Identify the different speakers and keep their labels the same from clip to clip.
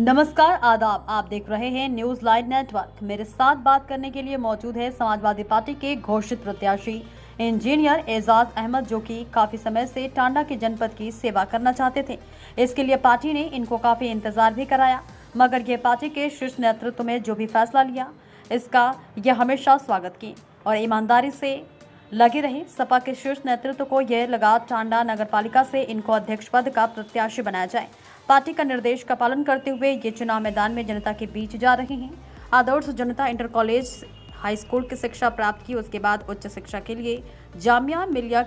Speaker 1: नमस्कार, आदाब। आप देख रहे हैं न्यूज लाइव नेटवर्क। मेरे साथ बात करने के लिए मौजूद है समाजवादी पार्टी के घोषित प्रत्याशी इंजीनियर एजाज अहमद, जो कि काफी समय से टांडा के जनपद की सेवा करना चाहते थे। इसके लिए पार्टी ने इनको काफी इंतजार भी कराया, मगर ये पार्टी के शीर्ष नेतृत्व में जो भी फैसला लिया, इसका यह हमेशा स्वागत की और ईमानदारी से लगे रहे। सपा के शीर्ष नेतृत्व को यह लगा टांडा नगर पालिका से इनको अध्यक्ष पद का प्रत्याशी बनाया जाए। पार्टी का निर्देश का पालन करते हुए ये चुनाव मैदान में जनता के बीच जा रहे हैं। आदर्श जनता इंटर कॉलेज हाई स्कूल की शिक्षा प्राप्त की, उसके बाद उच्च शिक्षा के लिए जामिया मिलिया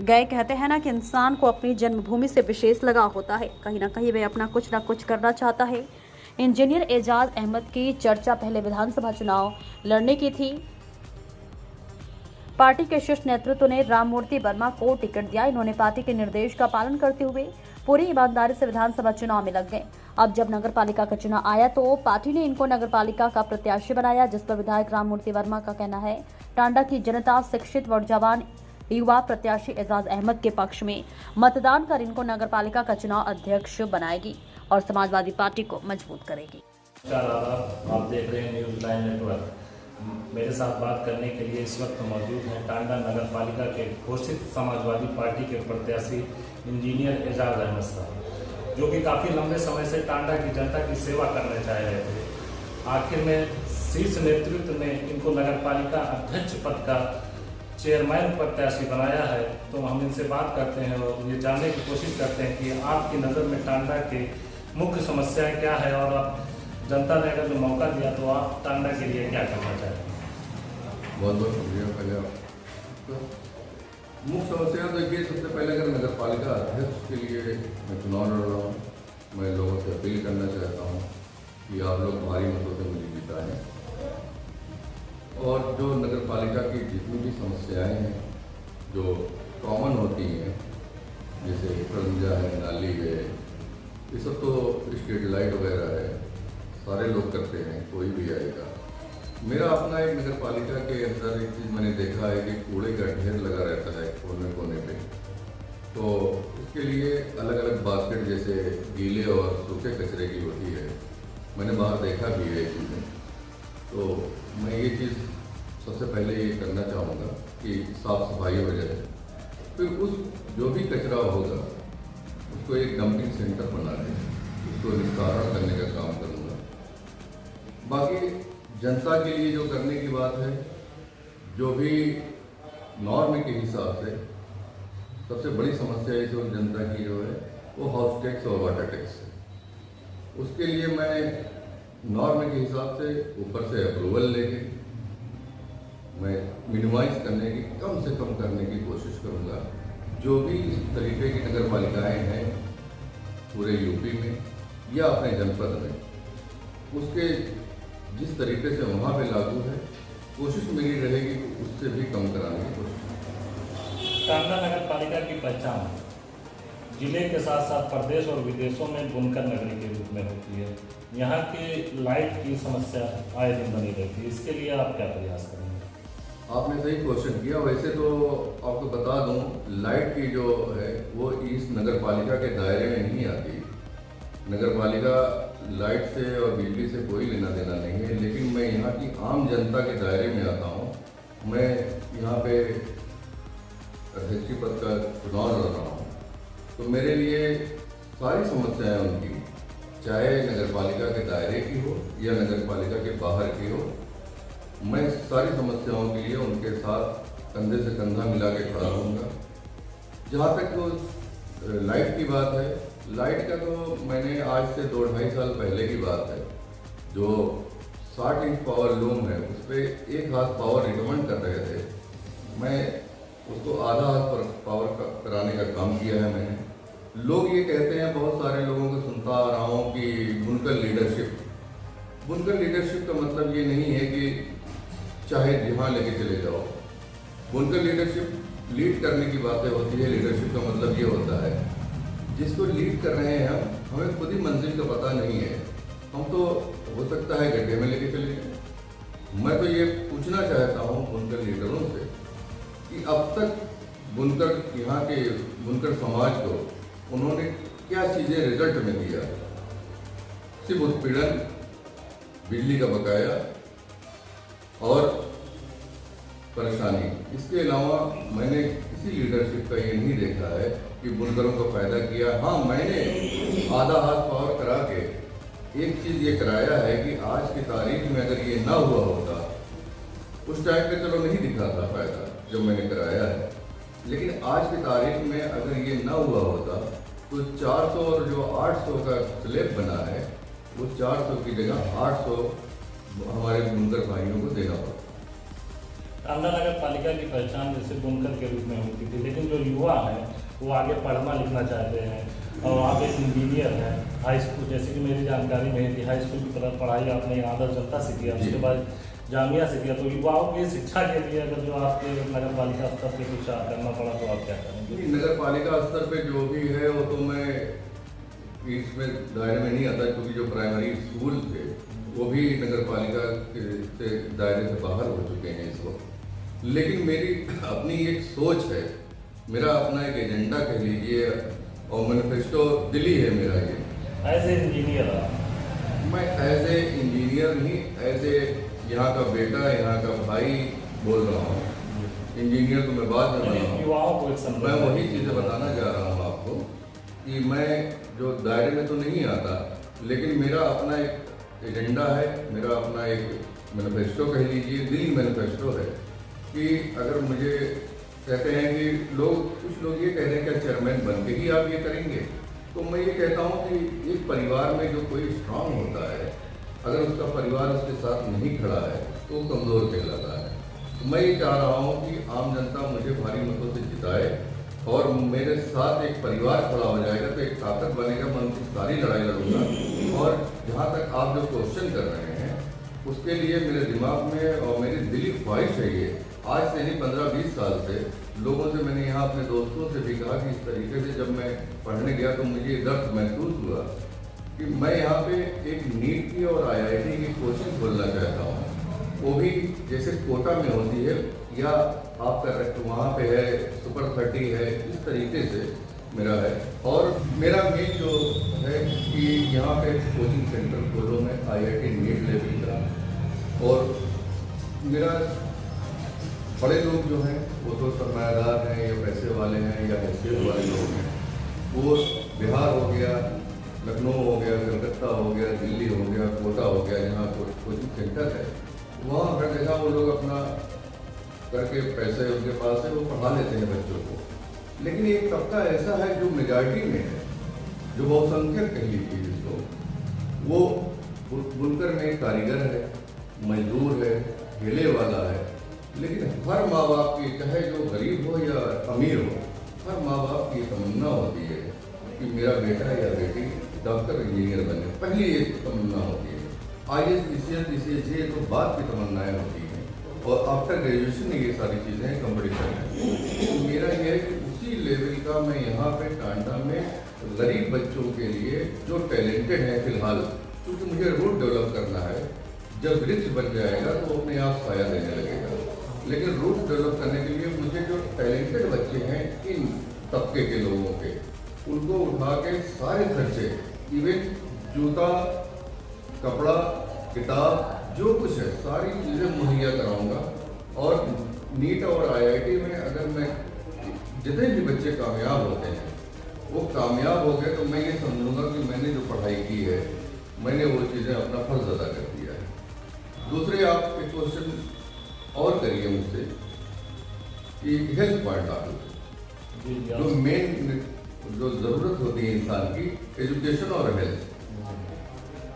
Speaker 1: गए। कहते हैं ना कि इंसान को अपनी जन्मभूमि से विशेष लगाव होता है, कहीं ना कहीं वह अपना कुछ ना कुछ करना चाहता है। इंजीनियर एजाज अहमद की चर्चा पहले विधानसभा चुनाव लड़ने की थी। पार्टी के शीर्ष नेतृत्व ने राममूर्ति वर्मा को टिकट दिया। इन्होंने पार्टी के निर्देश का पालन करते हुए पूरी ईमानदारी से विधानसभा चुनाव में लग गए। अब जब नगरपालिका का चुनाव आया तो पार्टी ने इनको नगरपालिका का प्रत्याशी बनाया, जिस पर विधायक राममूर्ति वर्मा का कहना है टांडा की जनता शिक्षित व जवान युवा प्रत्याशी एजाज अहमद के पक्ष में मतदान कर इनको नगरपालिका का चुनाव अध्यक्ष बनाएगी और समाजवादी पार्टी को मजबूत करेगी।
Speaker 2: आप देख रहे हैं न्यूज लाइव नेटवर्क। मेरे साथ बात करने के लिए इस वक्त मौजूद हैं टांडा नगर पालिका के घोषित समाजवादी पार्टी के प्रत्याशी इंजीनियर एजाज अहमद साहब, जो कि काफ़ी लंबे समय से टांडा की जनता की सेवा करना चाह रहे थे। आखिर में शीर्ष नेतृत्व ने इनको नगर पालिका अध्यक्ष पद का चेयरमैन प्रत्याशी बनाया है। तो हम इनसे बात करते हैं और ये जानने की कोशिश करते हैं कि आपकी नज़र में टांडा के मुख्य समस्याएं क्या है और आप जनता ने अगर जो मौका दिया तो आप टांडा के लिए क्या करना चाहते हैं?
Speaker 3: बहुत बहुत शुक्रिया। पहले तो मुख्य समस्या तो ये, सबसे पहले अगर नगर पालिका अध्यक्ष के लिए मैं चुनाव लड़ रहा हूँ, मैं लोगों से अपील करना चाहता हूँ कि आप लोग भारी मतों से मुझे जिताएं और जो नगर पालिका की जितनी भी समस्याएं हैं जो कॉमन होती हैं, जैसे प्रबंजा है, नाली है, ये सब तो स्ट्रीट लाइट वगैरह है, सारे लोग करते हैं, कोई भी आएगा। मेरा अपना एक नगर पालिका के अंदर एक चीज़ मैंने देखा है कि कूड़े का ढेर लगा रहता है कोने कोने पे। तो इसके लिए अलग अलग बास्केट जैसे गीले और सूखे कचरे की होती है, मैंने बाहर देखा भी है ये चीज़ें। तो मैं ये चीज़ सबसे पहले ये करना चाहूँगा कि साफ़ सफाई हो जाए। फिर उस जो भी कचरा होगा उसको एक डंपिंग सेंटर बना दें, उसको निस्तारण करने का काम करूँगा। बाकी जनता के लिए जो करने की बात है, जो भी नॉर्म के हिसाब से सबसे बड़ी समस्या है जो जनता की जो है वो हाउस टैक्स और वाटर टैक्स है। उसके लिए मैं नॉर्म के हिसाब से ऊपर से अप्रूवल लेके मैं मिनिमाइज करने की, कम से कम करने की कोशिश करूँगा। जो भी इस तरीके की नगर पालिकाएँ हैं पूरे यूपी में या अपने जनपद में, उसके जिस तरीके से वहाँ पे लागू है, कोशिश मेरी रहेगी कि उससे भी कम कराने की कोशिश।
Speaker 2: टांडा नगर पालिका की पहचान जिले के साथ साथ प्रदेश और विदेशों में बुनकर नगरी के रूप में होती है। यहाँ की लाइट की समस्या आए दिन बनी रहती है, इसके लिए आप क्या प्रयास करेंगे?
Speaker 3: आपने सही क्वेश्चन किया। वैसे तो आपको बता दूं, लाइट की जो है वो इस नगर पालिका के दायरे में नहीं आती। नगर पालिका लाइट से और बिजली से कोई लेना देना नहीं है, लेकिन मैं यहाँ की आम जनता के दायरे में आता हूँ। मैं यहाँ पे अध्यक्ष पद का चुनाव लड़ रहा हूँ, तो मेरे लिए सारी समस्याएं उनकी, चाहे नगर पालिका के दायरे की हो या नगर पालिका के बाहर की हो, मैं सारी समस्याओं के लिए उनके साथ कंधे से कंधा मिला के खड़ा रहूँगा। जहाँ तक वो लाइट की बात है, लाइट का तो मैंने आज से 2-2.5 साल पहले की बात है, जो 60 इंच पावर लूम है उस पर 1 हाथ पावर रिकमेंड कर रहे थे, मैं उसको आधा हाथ पर पावर कराने का काम किया है मैंने। लोग ये कहते हैं, बहुत सारे लोगों को सुनता आ रहा हूँ कि बुनकर लीडरशिप। बुनकर लीडरशिप का मतलब ये नहीं है कि चाहे जहाँ लेके चले जाओ। बुनकर लीडरशिप लीड करने की बातें होती है। लीडरशिप का मतलब ये होता है जिसको लीड कर रहे हैं हम, हमें खुद ही मंजिल का पता नहीं है, हम तो हो सकता है गड्ढे में लेके चले जाएं। मैं तो ये पूछना चाहता हूँ बुनकर लीडरों से कि अब तक बुनकर, यहाँ के बुनकर समाज को उन्होंने क्या चीज़ें रिजल्ट में दिया। सिर्फ उत्पीड़न, बिजली का बकाया और परेशानी। इसके अलावा मैंने किसी लीडरशिप का ये नहीं देखा है कि बुनकरों को फायदा किया। हाँ, मैंने आधा हाथ पावर करा के एक चीज़ ये कराया है कि आज की तारीख में अगर ये ना हुआ होता, उस टाइम पे चलो नहीं दिखा था फायदा जब मैंने कराया है, लेकिन आज की तारीख में अगर ये ना हुआ होता तो 400 और जो 800 का स्लैब बना है वो 400 की जगह 800 हमारे बुनकर भाइयों को देना पड़ता।
Speaker 2: टांडा नगर पालिका की पहचान जैसे बुनकर के रूप में होती थी, लेकिन जो युवा हैं वो आगे पढ़ना लिखना चाहते हैं और आप एक इंजीनियर हैं। हाई स्कूल, जैसे कि मेरी जानकारी में थी, हाई स्कूल की पढ़ाई आपने यहाँ आदर्श जनता से किया, उसके बाद जामिया से किया। तो युवाओं की शिक्षा के लिए अगर जो आपके नगर पालिका स्तर पर कुछ करना पड़ा तो आप क्या करेंगे?
Speaker 3: नगर पालिका स्तर पे जो भी है वो तो मैं इसमें दायरे में नहीं आता, क्योंकि जो प्राइमरी स्कूल थे वो भी नगर पालिका के दायरे से बाहर हो चुके हैं इस वक्त। लेकिन मेरी अपनी एक सोच है, मेरा अपना एक एजेंडा कह लीजिए और मैनिफेस्टो दिल्ली है मेरा। ये
Speaker 2: एज ए इंजीनियर
Speaker 3: मैं एज ए इंजीनियर नहीं, एज ए यहाँ का बेटा, यहाँ का भाई बोल रहा हूँ। इंजीनियर तो मैं बाद में बना हूँ।
Speaker 2: युवाओं को
Speaker 3: मैं वही चीज़ें बताना जा रहा हूँ आपको कि मैं जो दायरे में तो नहीं आता, लेकिन मेरा अपना एक एजेंडा है, मेरा अपना एक मैनिफेस्टो कह लीजिए, दिल्ली मैनिफेस्टो है कि अगर मुझे कहते हैं कि कुछ लोग ये कह रहे हैं कि चेयरमैन बन के ही आप ये करेंगे, तो मैं ये कहता हूँ कि एक परिवार में जो कोई स्ट्रांग होता है, अगर उसका परिवार उसके साथ नहीं खड़ा है तो वो कमज़ोर कहलाता है। तो मैं ये चाह रहा हूँ कि आम जनता मुझे भारी मतों से जिताए और मेरे साथ एक परिवार खड़ा हो जाएगा तो एक ताकत बनेगा। मैं उनकी सारी लड़ाई लड़ूंगा। और जहाँ तक आप जो क्वेश्चन कर रहे हैं उसके लिए मेरे दिमाग में और मेरी दिली ख्वाहिश है, ये आज से नहीं 15-20 साल से लोगों से, मैंने यहाँ अपने दोस्तों से भी कहा कि इस तरीके से जब मैं पढ़ने गया तो मुझे दर्द महसूस हुआ कि मैं यहाँ पे एक नीट की और IIT की कोचिंग खोलना चाहता हूँ। वो भी जैसे कोटा में होती है या आपका वहाँ पे है सुपर 30 है, इस तरीके से मेरा है। और मेरा मेन जो है कि यहाँ पे कोचिंग सेंटर खोलो मैं IIT नीट लेवल का। और मेरा बड़े लोग जो हैं वो तो सरमायादार हैं या पैसे वाले हैं या हैसियत वाले लोग हैं, वो बिहार हो गया, लखनऊ हो गया, कलकत्ता हो गया, दिल्ली हो गया, कोटा हो गया, जहाँ कोचिंग सेंटर है वहाँ हर जगह वो लोग अपना करके पैसे उनके पास है, वो पढ़ा लेते हैं बच्चों को। लेकिन एक तबका ऐसा है जो मेजॉरिटी में है, जो बहुसंख्यक कह लीजिए जिसको, वो बुनकर में कारीगर है, मजदूर है, ठेले वाला है। लेकिन हर माँ बाप की, चाहे जो गरीब हो या अमीर हो, हर माँ बाप की तमन्ना होती है कि मेरा बेटा या बेटी डॉक्टर इंजीनियर बने। पहली एक तमन्ना होती है। IAS PCS PCS ये तो बाद की तमन्नाएं होती हैं और आफ्टर ग्रेजुएशन ये सारी चीज़ें कंपटीशन है। तो मेरा ये है कि उसी लेवल का मैं यहाँ पे टांडा में गरीब बच्चों के लिए जो टैलेंटेड हैं फिलहाल, क्योंकि मुझे रूट डेवलप करना है, जब वृक्ष बन जाएगा तो अपने आप साया देने लगेगा। लेकिन रूट डेवलप करने के लिए मुझे जो टैलेंटेड बच्चे हैं इन तबके के लोगों के, उनको उठा के सारे खर्चे, इवन जूता, कपड़ा, किताब, जो कुछ है सारी चीज़ें मुहैया कराऊंगा। और नीट और IIT में अगर मैं जितने भी बच्चे कामयाब होते हैं वो कामयाब हो गए तो मैं ये समझूंगा कि मैंने जो पढ़ाई की है मैंने वो चीज़ें अपना फर्ज अदा कर दिया है। दूसरे आप एक क्वेश्चन और करिए मुझसे कि हेल्थ पॉइंट आप जो मेन जो ज़रूरत होती है इंसान की, एजुकेशन और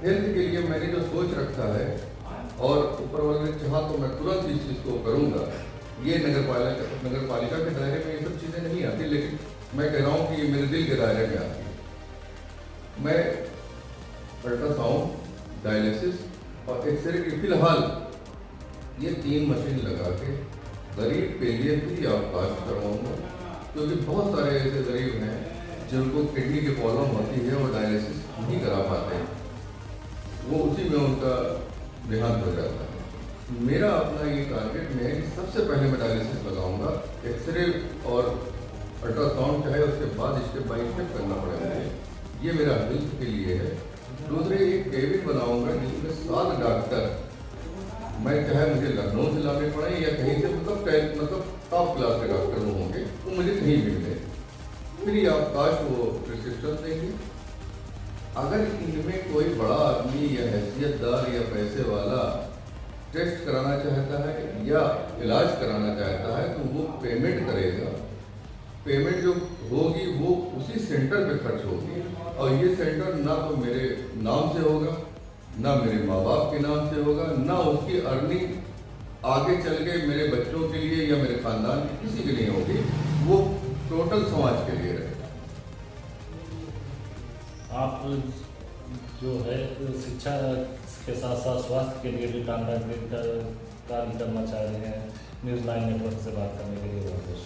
Speaker 3: हेल्थ के लिए मैंने जो सोच रखा है और ऊपर वाले ने चाहा तो मैं तुरंत इस चीज़ को करूँगा। ये नगर पालिका के दायरे में ये सब चीज़ें नहीं आती, लेकिन मैं कह रहा हूँ कि ये मेरे दिल के दायरे में आती है। मैं अल्ट्रासाउंड, डायलिसिस और एक्सरे की फिलहाल ये 3 मशीन लगा के गरीब के लिए फ्री ऑफ कॉस्ट करवाऊँगा, क्योंकि बहुत सारे ऐसे गरीब हैं जिनको किडनी की प्रॉब्लम होती है और डायलिसिस नहीं करा पाते हैं, वो उसी में उनका देहांत हो जाता है। मेरा अपना ये टारगेट में है कि सबसे पहले मैं डायलिसिस लगाऊंगा, एक्सरे और अल्ट्रासाउंड चाहे उसके बाद स्टेप बाय स्टेप करना पड़ेगा। ये मेरा हेल्थ के लिए है दूसरे एक केबिन बनाऊंगा जिसमें 7 डॉक्टर, मैं चाहे मुझे लखनऊ से लाने पड़े या कहीं से, मतलब टॉप क्लास के डॉक्टर वो होंगे, वो मुझे कहीं भी मिले, फ्री ऑफ कॉस्ट वो प्रिस्क्रिप्शन देंगे। अगर इनमें कोई बड़ा आदमी या हैसियतदार या पैसे वाला टेस्ट कराना चाहता है या इलाज कराना चाहता है तो वो पेमेंट करेगा। पेमेंट जो होगी वो उसी सेंटर पे खर्च होगी, और ये सेंटर ना तो मेरे नाम से होगा, ना मेरे माँ बाप के नाम से होगा, ना उसकी अर्निंग आगे चल के मेरे बच्चों के लिए या मेरे खानदान के किसी के लिए होगी, वो टोटल समाज के लिए रहेगा।
Speaker 2: आप जो है शिक्षा के साथ साथ स्वास्थ्य के लिए भी टांडा कार्य करना चाह रहे हैं। न्यूज़ 9 नेटवर्क से बात करने के लिए बहुत बहुत